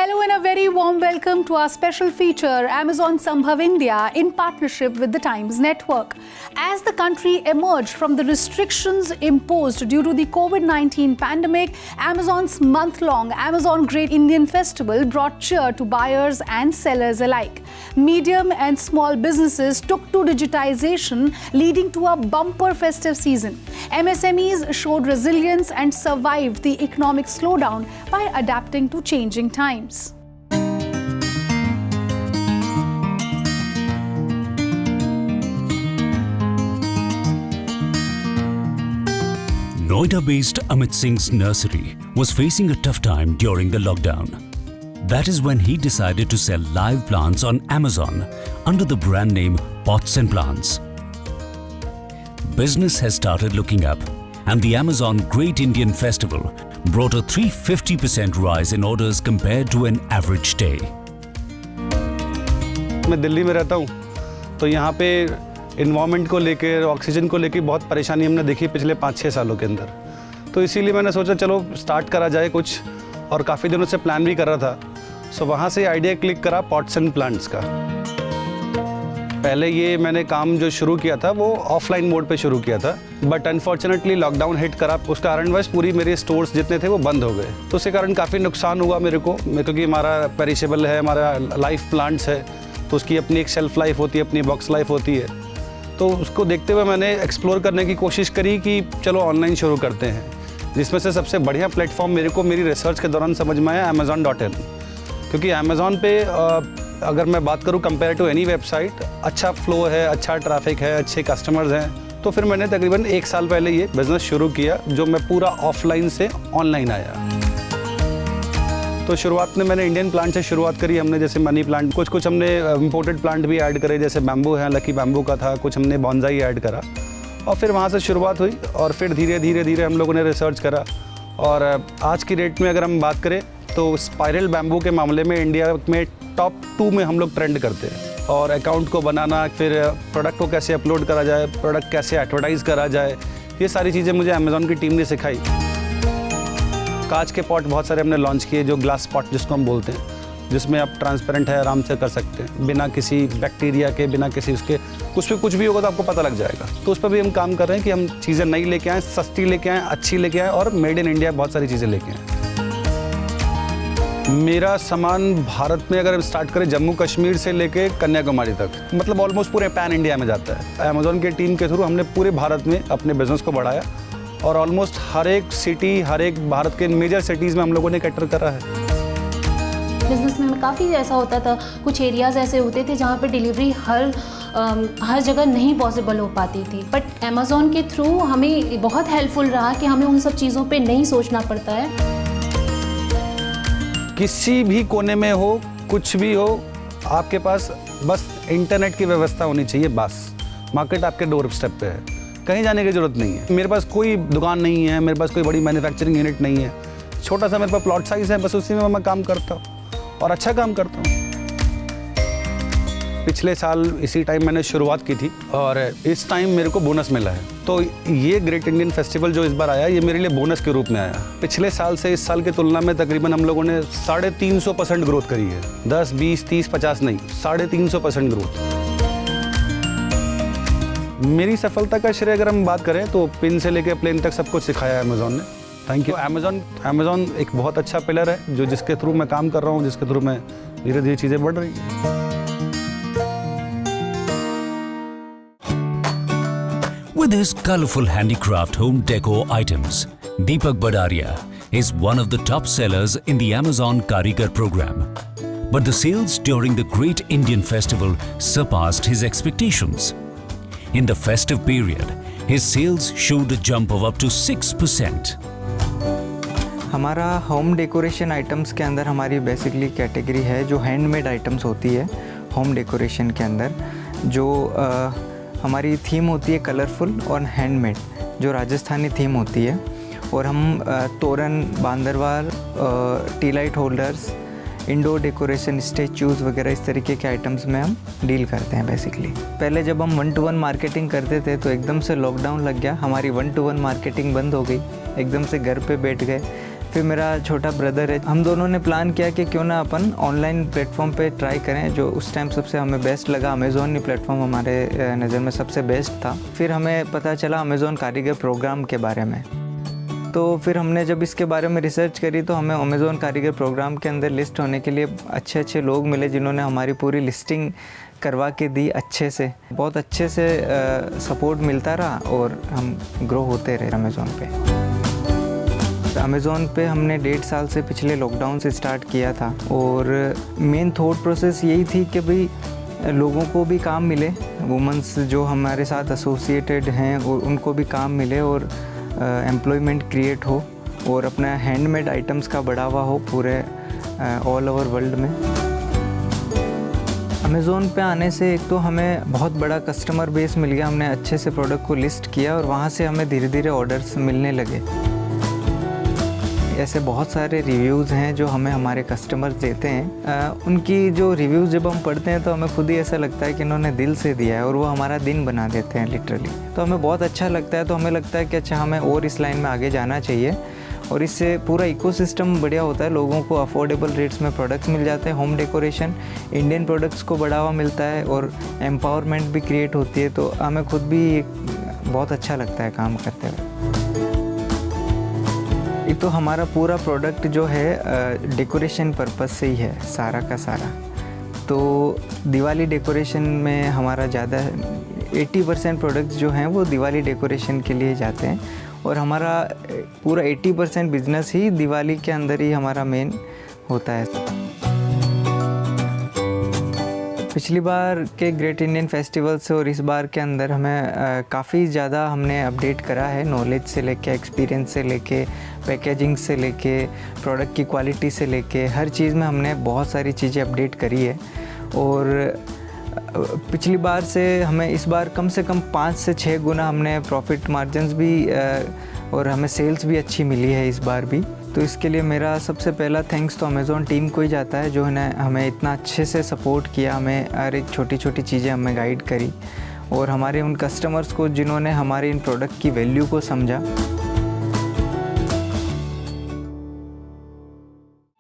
Hello and a very warm welcome to our special feature, Amazon Sambhav India, in partnership with the Times Network. As the country emerged from the restrictions imposed due to the COVID-19 pandemic, Amazon's month-long Amazon Great Indian Festival brought cheer to buyers and sellers alike. Medium and small businesses took to digitization, leading to a bumper festive season. MSMEs showed resilience and survived the economic slowdown by adapting to changing times. Noida-based Amit Singh's nursery was facing a tough time during the lockdown. That is when he decided to sell live plants on Amazon under the brand name Pots and Plants. Business has started looking up, and the Amazon Great Indian Festival brought a 350% rise in orders compared to an average day. मैं दिल्ली में रहता हूँ, तो यहाँ पे environment को लेकर, oxygen को लेकर बहुत परेशानी हमने देखी पिछले 5-6 सालों के अंदर। तो इसीलिए मैंने सोचा चलो स्टार्ट करा जाए कुछ, और काफ़ी दिनों से प्लान भी कर रहा था। सो वहाँ से आइडिया क्लिक करा पॉट्स एंड प्लांट्स का। पहले ये मैंने काम जो शुरू किया था वो ऑफलाइन मोड पे शुरू किया था, बट अनफॉर्चुनेटली लॉकडाउन हिट करा। उस कारणवश पूरी मेरे स्टोर्स जितने थे वो बंद हो गए, तो उसके कारण काफ़ी नुकसान हुआ मेरे को, क्योंकि हमारा पेरिशेबल है, हमारा लाइफ प्लांट्स है, तो उसकी अपनी एक शेल्फ लाइफ होती है, अपनी बॉक्स लाइफ होती है। तो उसको देखते हुए मैंने एक्सप्लोर करने की कोशिश करी कि चलो ऑनलाइन शुरू करते हैं, जिसमें से सबसे बढ़िया प्लेटफॉर्म मेरे को मेरी रिसर्च के दौरान समझ में आया Amazon.in, क्योंकि अमेज़ॉन पे अगर मैं बात करूँ कंपेयर टू एनी वेबसाइट, अच्छा फ्लो है, अच्छा ट्रैफिक है, अच्छे कस्टमर्स हैं। तो फिर मैंने तकरीबन 1 साल पहले ये बिज़नेस शुरू किया, जो मैं पूरा ऑफलाइन से ऑनलाइन आया। तो शुरुआत में मैंने इंडियन प्लांट से शुरुआत करी हमने, जैसे मनी प्लांट, कुछ हमने इम्पोर्टेड प्लांट भी ऐड करे, जैसे बैम्बू है, लकी बैम्बू का था, कुछ हमने बॉन्जाई ऐड करा, और फिर वहाँ से शुरुआत हुई, और फिर धीरे धीरे हम लोगों ने रिसर्च करा। और आज की डेट में अगर हम बात करें तो स्पाइरल बैम्बू के मामले में इंडिया में टॉप 2 में हम लोग ट्रेंड करते हैं। और अकाउंट को बनाना, फिर प्रोडक्ट को कैसे अपलोड करा जाए, प्रोडक्ट कैसे एडवर्टाइज़ करा जाए, ये सारी चीज़ें मुझे अमेज़ॉन की टीम ने सिखाई। कांच के पॉट बहुत सारे हमने लॉन्च किए, जो ग्लास पॉट जिसको हम बोलते हैं, जिसमें आप ट्रांसपेरेंट है, आराम से कर सकते हैं, बिना किसी बैक्टीरिया के, बिना किसी उसके, कुछ भी होगा तो आपको पता लग जाएगा। तो उस पर भी हम काम कर रहे हैं कि हम चीज़ें नई लेके आएँ, सस्ती लेके आएँ, अच्छी लेके आएँ, और मेड इन इंडिया बहुत सारी चीज़ें लेके आएँ। मेरा सामान भारत में अगर स्टार्ट करें, जम्मू कश्मीर से लेके कन्याकुमारी तक, मतलब ऑलमोस्ट पूरे पैन इंडिया में जाता है। अमेज़ॉन की टीम के थ्रू हमने पूरे भारत में अपने बिज़नेस को बढ़ाया, और ऑलमोस्ट हर एक सिटी, हर एक भारत के मेजर सिटीज़ में हम लोगों ने कैटर करा है। बिज़नेस में काफ़ी ऐसा होता था, कुछ एरियाज़ ऐसे होते थे जहाँ पे डिलीवरी हर जगह नहीं पॉसिबल हो पाती थी, बट अमेज़ॉन के थ्रू हमें बहुत हेल्पफुल रहा कि हमें उन सब चीज़ों पे नहीं सोचना पड़ता है। किसी भी कोने में हो, कुछ भी हो, आपके पास बस इंटरनेट की व्यवस्था होनी चाहिए, बस। मार्केट आपके डोर स्टेप पे है, कहीं जाने की ज़रूरत नहीं है। मेरे पास कोई दुकान नहीं है, मेरे पास कोई बड़ी मैन्युफैक्चरिंग यूनिट नहीं है, छोटा सा मेरे पास प्लॉट साइज़ है, बस उसी में मैं काम करता हूँ, और अच्छा काम करता हूँ। पिछले साल इसी टाइम मैंने शुरुआत की थी, और इस टाइम मेरे को बोनस मिला है। तो ये ग्रेट इंडियन फेस्टिवल जो इस बार आया, ये मेरे लिए बोनस के रूप में आया। पिछले साल से इस साल की तुलना में तकरीबन हम लोगों ने 350% ग्रोथ करी है। 10, 20, 30, 50 नहीं, 350% ग्रोथ। मेरी सफलता का श्रेय अगर हम बात करें तो पिन से लेकर प्लेन तक सब कुछ सिखाया है अमेज़ॉन ने। Thank you. अमेज़ॉन एक बहुत अच्छा पिलर है, जो जिसके थ्रू मैं काम कर रहा हूँ, जिसके थ्रू मैं धीरे धीरे चीज़ें बढ़ रही हैं। With his colorful handicraft home decor items, Deepak Badaria is one of the top sellers in the Amazon Karigar program. But the sales during the Great Indian Festival surpassed his expectations. In the festive period, his sales showed a jump of up to 6%. हमारा home decoration items के अंदर हमारी basically category है जो handmade items होती है। Home decoration के अंदर जो हमारी थीम होती है कलरफुल और हैंडमेड, जो राजस्थानी थीम होती है, और हम तोरण, बांदरवाल, tea light holders, indoor decoration, statues वगैरह इस तरीके के आइटम्स में हम डील करते हैं बेसिकली। पहले जब हम 1-to-1 मार्केटिंग करते थे तो एकदम से लॉकडाउन लग गया, हमारी 1-to-1 मार्केटिंग बंद हो गई, एकदम से घर पे बैठ गए। फिर मेरा छोटा ब्रदर है, हम दोनों ने प्लान किया कि क्यों ना अपन ऑनलाइन प्लेटफॉर्म पे ट्राई करें। जो उस टाइम सबसे हमें बेस्ट लगा, अमेज़ॉन ही प्लेटफॉर्म हमारे नज़र में सबसे बेस्ट था। फिर हमें पता चला अमेज़ॉन कारीगर प्रोग्राम के बारे में, तो फिर हमने जब इसके बारे में रिसर्च करी तो हमें अमेज़ॉन कारीगर प्रोग्राम के अंदर लिस्ट होने के लिए अच्छे अच्छे लोग मिले जिन्होंने हमारी पूरी लिस्टिंग करवा के दी अच्छे से। बहुत अच्छे से सपोर्ट मिलता रहा और हम ग्रो होते रहे अमेज़ॉन पे। अमेज़ॉन पे हमने 1.5 साल से पिछले लॉकडाउन से स्टार्ट किया था और मेन थॉट प्रोसेस यही थी कि भाई लोगों को भी काम मिले, वुमेंस जो हमारे साथ एसोसिएटेड हैं और उनको भी काम मिले और एम्प्लॉयमेंट क्रिएट हो और अपना हैंडमेड आइटम्स का बढ़ावा हो पूरे ऑल ओवर वर्ल्ड में। अमेज़ॉन पे आने से एक तो हमें बहुत बड़ा कस्टमर बेस मिल गया, हमने अच्छे से प्रोडक्ट को लिस्ट किया और वहाँ से हमें धीरे धीरे ऑर्डर्स मिलने लगे। ऐसे बहुत सारे रिव्यूज़ हैं जो हमें हमारे कस्टमर्स देते हैं। उनकी जो रिव्यूज़ जब हम पढ़ते हैं तो हमें खुद ही ऐसा लगता है कि इन्होंने दिल से दिया है और वो हमारा दिन बना देते हैं लिटरली। तो हमें बहुत अच्छा लगता है, तो हमें लगता है कि अच्छा हमें और इस लाइन में आगे जाना चाहिए और इससे पूरा इकोसिस्टम बढ़िया होता है। लोगों को अफोर्डेबल रेट्स में प्रोडक्ट्स मिल जाते हैं, होम डेकोरेशन इंडियन प्रोडक्ट्स को बढ़ावा मिलता है और एम्पावरमेंट भी क्रिएट होती है। तो हमें खुद भी बहुत अच्छा लगता है काम करते हुए। एक तो हमारा पूरा प्रोडक्ट जो है डेकोरेशन पर्पस से ही है सारा का सारा। तो दिवाली डेकोरेशन में हमारा ज़्यादा 80% प्रोडक्ट्स जो हैं वो दिवाली डेकोरेशन के लिए जाते हैं और हमारा पूरा 80% बिजनेस ही दिवाली के अंदर ही हमारा मेन होता है। पिछली बार के ग्रेट इंडियन फेस्टिवल से और इस बार के अंदर हमें काफ़ी ज़्यादा हमने अपडेट करा है, नॉलेज से लेके, एक्सपीरियंस से लेके, पैकेजिंग से लेके, प्रोडक्ट की क्वालिटी से लेके, हर चीज़ में हमने बहुत सारी चीज़ें अपडेट करी है। और पिछली बार से हमें इस बार कम से कम 5 से 6 गुना हमने प्रॉफिट मार्जिन्स भी और हमें सेल्स भी अच्छी मिली है इस बार भी। तो इसके लिए मेरा सबसे पहला थैंक्स तो अमेज़ॉन टीम को ही जाता है जो है हमें इतना अच्छे से सपोर्ट किया, हमें हर एक छोटी छोटी चीज़ें हमें गाइड करी और हमारे उन कस्टमर्स को जिन्होंने हमारे इन प्रोडक्ट की वैल्यू को समझा।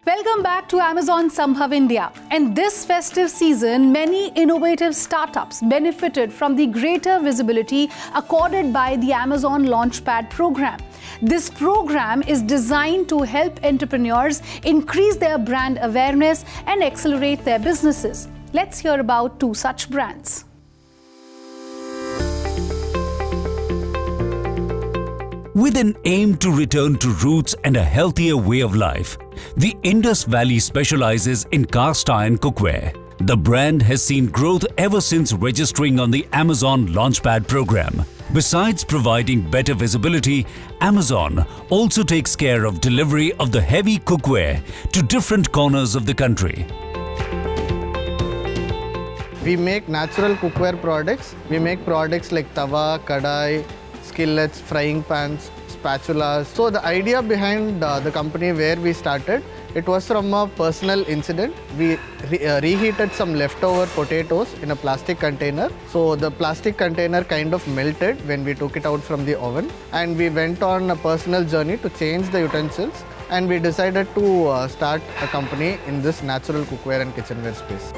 Welcome back to Amazon Sambhav India. In this festive season, many innovative startups benefited from the greater visibility accorded by the Amazon Launchpad program. This program is designed to help entrepreneurs increase their brand awareness and accelerate their businesses. Let's hear about 2 such brands. With an aim to return to roots and a healthier way of life, the Indus Valley specializes in cast iron cookware. The brand has seen growth ever since registering on the Amazon Launchpad program. Besides providing better visibility, Amazon also takes care of delivery of the heavy cookware to different corners of the country. We make natural cookware products. We make products like tawa, kadai, skillets, frying pans, spatulas. So the idea behind the company where we started, it was from a personal incident. We reheated some leftover potatoes in a plastic container. So the plastic container kind of melted when we took it out from the oven, and we went on a personal journey to change the utensils, and we decided to start a company in this natural cookware and kitchenware space.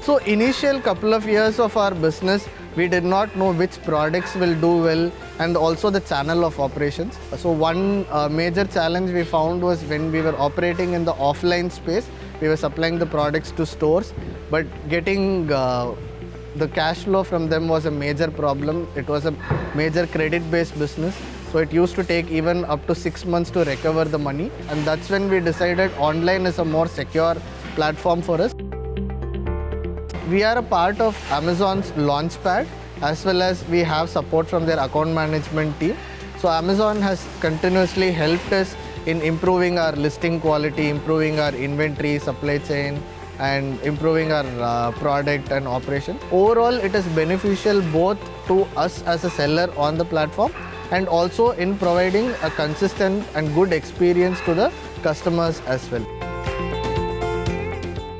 So initial couple of years of our business, we did not know which products will do well and also the channel of operations. So one major challenge we found was when we were operating in the offline space, we were supplying the products to stores, but getting the cash flow from them was a major problem. It was a major credit-based business. So it used to take even up to 6 months to recover the money. And that's when we decided online is a more secure platform for us. We are a part of Amazon's Launchpad, as well as we have support from their account management team. So Amazon has continuously helped us in improving our listing quality, improving our inventory, supply chain, and improving our product and operation. Overall, it is beneficial both to us as a seller on the platform and also in providing a consistent and good experience to the customers as well.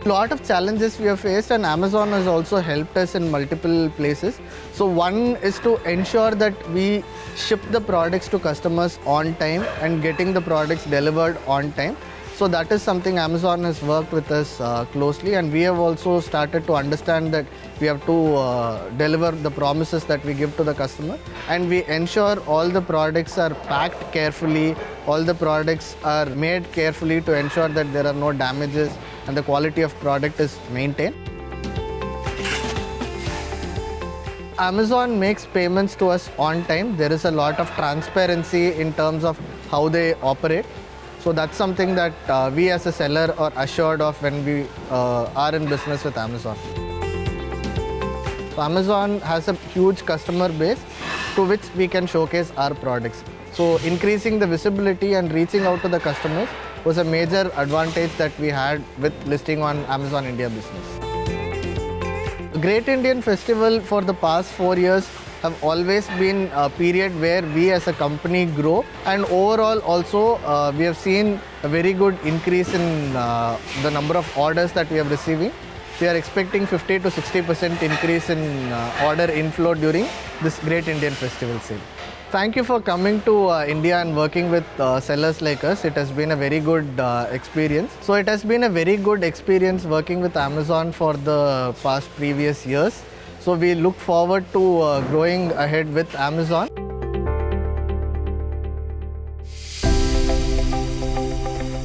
A lot of challenges we have faced, and Amazon has also helped us in multiple places. So one is to ensure that we ship the products to customers on time and getting the products delivered on time. So that is something Amazon has worked with us closely, and we have also started to understand that we have to deliver the promises that we give to the customer, and we ensure all the products are packed carefully, all the products are made carefully to ensure that there are no damages and the quality of product is maintained. Amazon makes payments to us on time. There is a lot of transparency in terms of how they operate. So that's something that we as a seller are assured of when we are in business with Amazon. So Amazon has a huge customer base to which we can showcase our products. So increasing the visibility and reaching out to the customers was a major advantage that we had with listing on Amazon India Business. Great Indian Festival for the past 4 years have always been a period where we as a company grow, and overall also we have seen a very good increase in the number of orders that we are receiving. We are expecting 50 to 60% increase in order inflow during this Great Indian Festival sale. Thank you for coming to India and working with sellers like us. It has been a very good experience. So it has been a very good experience working with Amazon for the past previous years. So we look forward to growing ahead with Amazon.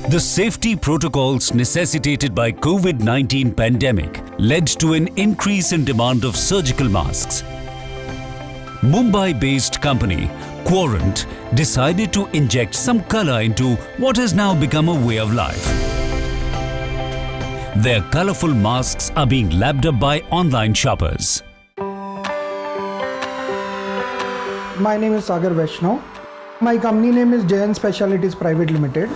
The safety protocols necessitated by COVID-19 pandemic led to an increase in demand of surgical masks. Mumbai-based company Quarant decided to inject some color into what has now become a way of life. Their colorful masks are being lapped up by online shoppers. My name is Sagar Vaishnav. My company name is JN Specialities Private Limited.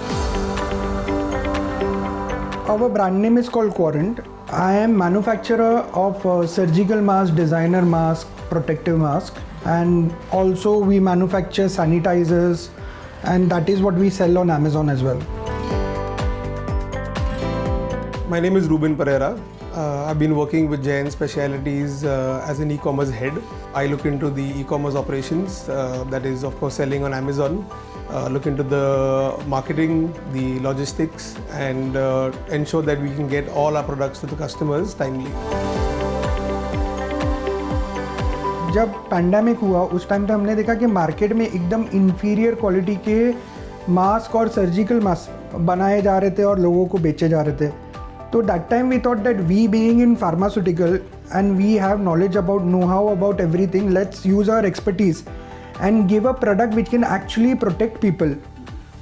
Our brand name is called Quarant. I am manufacturer of surgical mask, designer mask, protective mask, and also we manufacture sanitizers, and that is what we sell on Amazon as well. My name is Ruben Pereira. I've been working with JN Specialities as an e-commerce head. I look into the e-commerce operations, that is of course selling on Amazon, look into the marketing, the logistics, and ensure that we can get all our products to the customers timely. जब pandemic हुआ उस time पे हमने देखा कि market में एकदम inferior quality के मास्क और सर्जिकल मास्क बनाए जा रहे थे और लोगों को बेचे जा रहे थे. So that time we thought that we being in pharmaceutical and we have knowledge about know-how about everything, let's use our expertise and give a product which can actually protect people.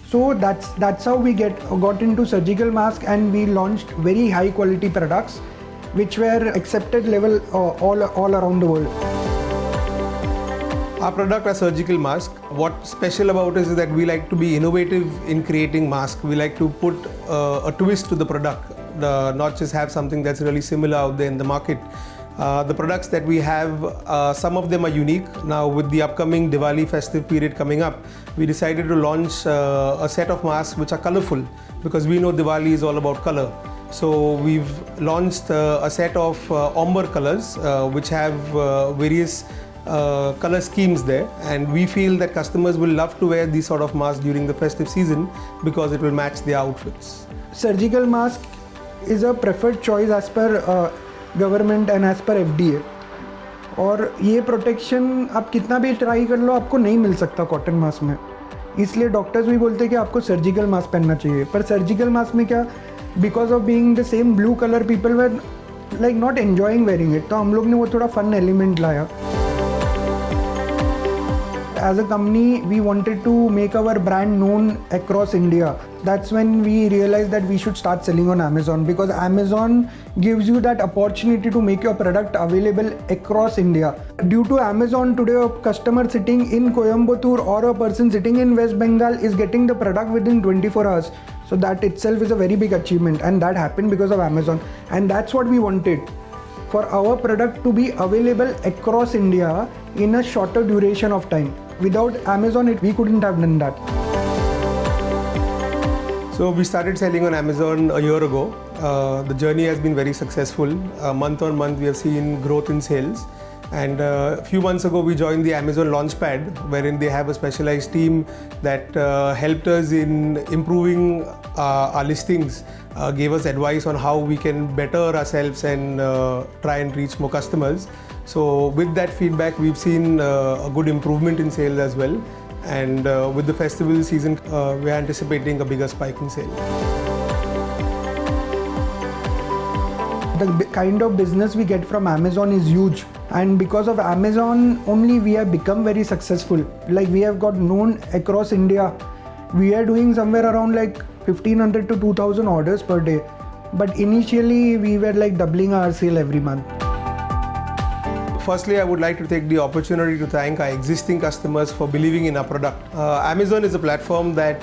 So that's how we got into surgical mask, and we launched very high quality products which were accepted level all around the world. Our product are surgical mask. What's special about it is that we like to be innovative in creating masks. We like to put a twist to the product, not just have something that's really similar out there in the market. The products that we have, some of them are unique. Now with the upcoming Diwali festive period coming up, we decided to launch a set of masks which are colorful, because we know Diwali is all about color. So we've launched a set of ombre colors which have various color schemes there, and we feel that customers will love to wear these sort of masks during the festive season because it will match their outfits. Surgical mask is a preferred choice as per government and as per FDA. और ये protection आप कितना भी try कर लो आपको नहीं मिल सकता cotton mask में, इसलिए डॉक्टर्स भी बोलते हैं कि आपको सर्जिकल मास्क पहनना चाहिए. पर सर्जिकल मास्क में क्या, because of being the same blue colour people were like not enjoying wearing it, तो हम लोग ने वो थोड़ा फन एलिमेंट लाया. As a company, we wanted to make our brand known across India. That's when we realized that we should start selling on Amazon, because Amazon gives you that opportunity to make your product available across India. Due to Amazon, today a customer sitting in Coimbatore or a person sitting in West Bengal is getting the product within 24 hours. So that itself is a very big achievement, and that happened because of Amazon. And that's what we wanted, for our product to be available across India in a shorter duration of time. Without Amazon, we couldn't have done that. So we started selling on Amazon a year ago. The journey has been very successful. Month on month we have seen growth in sales, And a few months ago, we joined the Amazon Launchpad, wherein they have a specialized team that helped us in improving our listings, gave us advice on how we can better ourselves and try and reach more customers. So with that feedback, we've seen a good improvement in sales as well. And with the festival season, we're anticipating a bigger spike in sales. The kind of business we get from Amazon is huge, and because of Amazon only we have become very successful. Like, we have got known across India. We are doing somewhere around like 1500 to 2000 orders per day, but initially we were like doubling our sale every month. Firstly, I would like to take the opportunity to thank our existing customers for believing in our product. Amazon is a platform that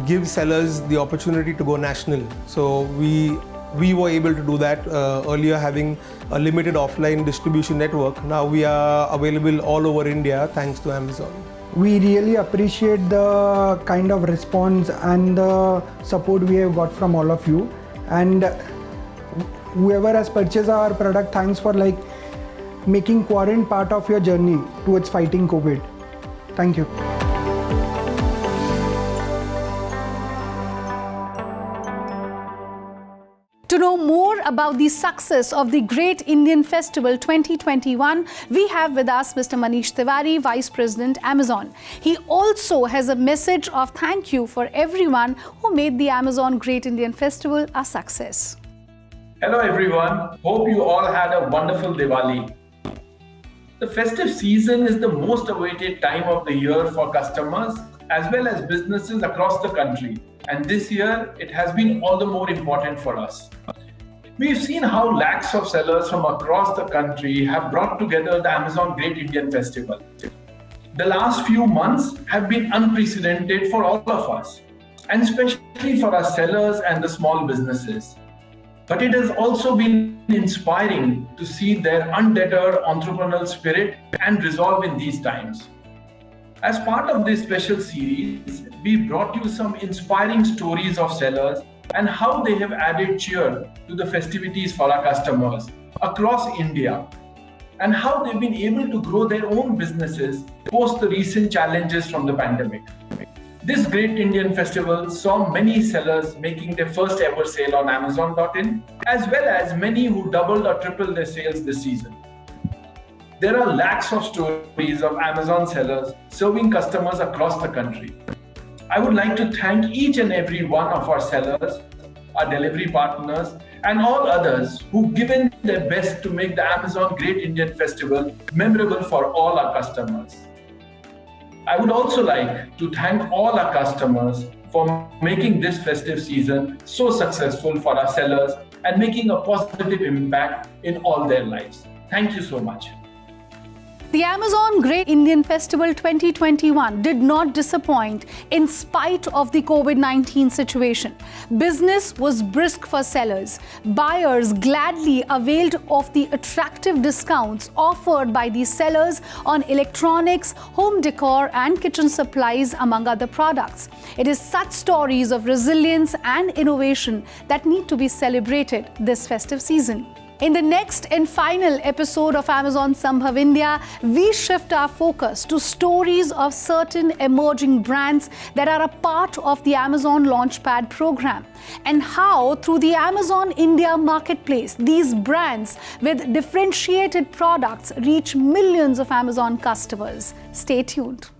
gives sellers the opportunity to go national. So we were able to do that earlier, having a limited offline distribution network. Now we are available all over India thanks to Amazon. We really appreciate the kind of response and the support we have got from all of you, and whoever has purchased our product, thanks for like making quarantine part of your journey towards fighting COVID. Thank you. To know more about the success of the Great Indian Festival 2021, we have with us Mr. Manish Tiwari, Vice President, Amazon. He also has a message of thank you for everyone who made the Amazon Great Indian Festival a success. Hello everyone, hope you all had a wonderful Diwali. The festive season is the most awaited time of the year for customers as well as businesses across the country. And this year, it has been all the more important for us. We've seen how lakhs of sellers from across the country have brought together the Amazon Great Indian Festival. The last few months have been unprecedented for all of us, and especially for our sellers and the small businesses. But it has also been inspiring to see their undeterred entrepreneurial spirit and resolve in these times. As part of this special series, we brought you some inspiring stories of sellers and how they have added cheer to the festivities for our customers across India, and how they've been able to grow their own businesses post the recent challenges from the pandemic. This Great Indian Festival saw many sellers making their first ever sale on Amazon.in, as well as many who doubled or tripled their sales this season. There are lakhs of stories of Amazon sellers serving customers across the country. I would like to thank each and every one of our sellers, our delivery partners, and all others who've given their best to make the Amazon Great Indian Festival memorable for all our customers. I would also like to thank all our customers for making this festive season so successful for our sellers and making a positive impact in all their lives. Thank you so much. The Amazon Great Indian Festival 2021 did not disappoint in spite of the COVID-19 situation. Business was brisk for sellers. Buyers gladly availed of the attractive discounts offered by the sellers on electronics, home decor and kitchen supplies, among other products. It is such stories of resilience and innovation that need to be celebrated this festive season. In the next and final episode of Amazon Sambhav India, we shift our focus to stories of certain emerging brands that are a part of the Amazon Launchpad program, and how through the Amazon India marketplace, these brands with differentiated products reach millions of Amazon customers. Stay tuned.